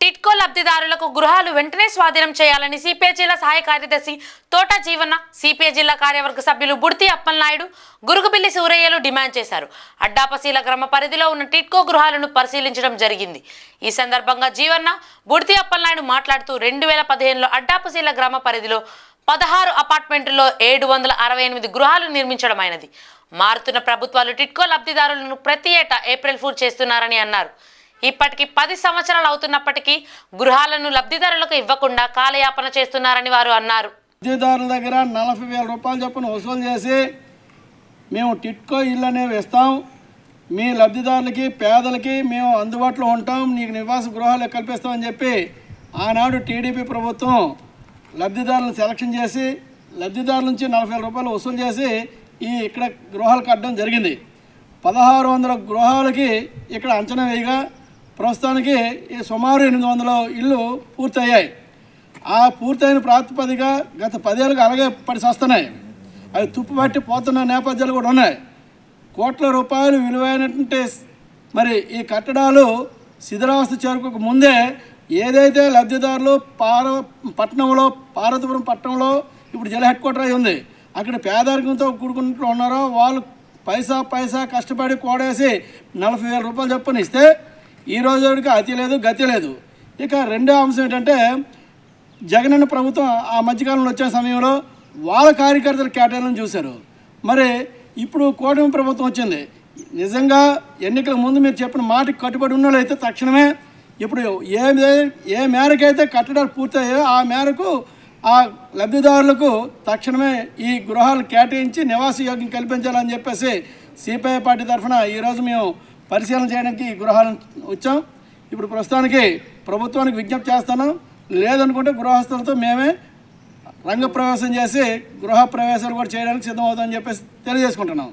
టిట్కో లబ్ధిదారులకు గృహాలు వెంటనే స్వాధీనం చేయాలని సిపిఐ జిల్లా సహాయ కార్యదర్శి తోట జీవన్న, సిపిఐ జిల్లా కార్యవర్గ సభ్యులు బుర్తి అప్పలనాయుడు, గురుగుబిల్లి సూరయ్యలు డిమాండ్ చేశారు. అడ్డాపశీల గ్రామ పరిధిలో ఉన్న టిట్కో గృహాలను పరిశీలించడం జరిగింది. ఈ సందర్భంగా జీవన్న, బుర్తి అప్పలనాయుడు మాట్లాడుతూ 2015లో అడ్డాపశీల గ్రామ పరిధిలో 16 అపార్ట్మెంట్లో 768 గృహాలు నిర్మించడమైనది. మారుతున్న ప్రభుత్వాలు టిట్కో లబ్ధిదారులను ప్రతి ఏటా ఏప్రిల్ ఫూల్ చేస్తున్నారని అన్నారు. ఇప్పటికి 10 సంవత్సరాలు అవుతున్నప్పటికీ గృహాలను లబ్ధిదారులకు ఇవ్వకుండా కాలయాపన చేస్తున్నారని వారు అన్నారు. లబ్ధిదారుల దగ్గర 40,000 రూపాయలు చొప్పున వసూలు చేసి మేము టిట్కో ఇల్లు అనేవి ఇస్తాం, మీ లబ్ధిదారులకి పేదలకి మేము అందుబాటులో ఉంటాం, నీకు నివాస గృహాలు కల్పిస్తామని చెప్పి ఆనాడు టీడీపీ ప్రభుత్వం లబ్ధిదారులను సెలక్షన్ చేసి లబ్ధిదారుల నుంచి 40,000 రూపాయలు వసూలు చేసి ఇక్కడ గృహాలు కట్టడం జరిగింది. 1600 గృహాలకి ఇక్కడ అంచనా వేయగా ప్రస్తుతానికి సుమారు 800 ఇళ్ళు పూర్తయ్యాయి. ఆ పూర్తయిన ప్రాతిపదిక గత 10 ఏళ్ళుగా అలాగే వస్తున్నాయి. అవి తుప్పుపట్టి పోతున్న నేపథ్యాలు కూడా ఉన్నాయి. కోట్ల రూపాయలు విలువైనటువంటి మరి ఈ కట్టడాలు శిథిలావస్థ చేరుకోక ముందే ఏదైతే లబ్ధిదారులు పార్వతీపురం పట్టణంలో ఇప్పుడు జిల్లా హెడ్ క్వార్టర్ అయి ఉంది, అక్కడ పేదరికంతో కూడుకుంటూ ఉన్నారో వాళ్ళు పైసా కష్టపడి కూడేసి 40,000 రూపాయలు చొప్పున ఇస్తే ఈ రోజుకి అతి లేదు గతి లేదు. ఇక రెండో అంశం ఏంటంటే జగనన్న ప్రభుత్వం ఆ మధ్యకాలంలో వచ్చే సమయంలో వాళ్ళ కార్యకర్తల కేటాయింపులను చూశారు. మరి ఇప్పుడు కూటమి ప్రభుత్వం వచ్చింది. నిజంగా ఎన్నికల ముందు మీరు చెప్పిన మాటకి కట్టుబడి ఉన్న వాళ్ళైతే తక్షణమే ఇప్పుడు ఏ మేరకైతే కట్టడాలు పూర్తయ్యాయో ఆ మేరకు ఆ లబ్ధిదారులకు తక్షణమే ఈ గృహాలు కేటాయించి నివాస యోగ్యం కల్పించాలని చెప్పేసి సిపిఐ పార్టీ తరఫున ఈరోజు మేము పరిశీలన చేయడానికి ఈ గృహాలను వచ్చాం. ఇప్పుడు ప్రస్తుతానికి ప్రభుత్వానికి విజ్ఞప్తి చేస్తున్నాం, లేదనుకుంటే గృహస్థులతో మేమే రంగప్రవేశం చేసి గృహ ప్రవేశాలు కూడా చేయడానికి సిద్ధమవుతామని చెప్పేసి తెలియజేసుకుంటున్నాం.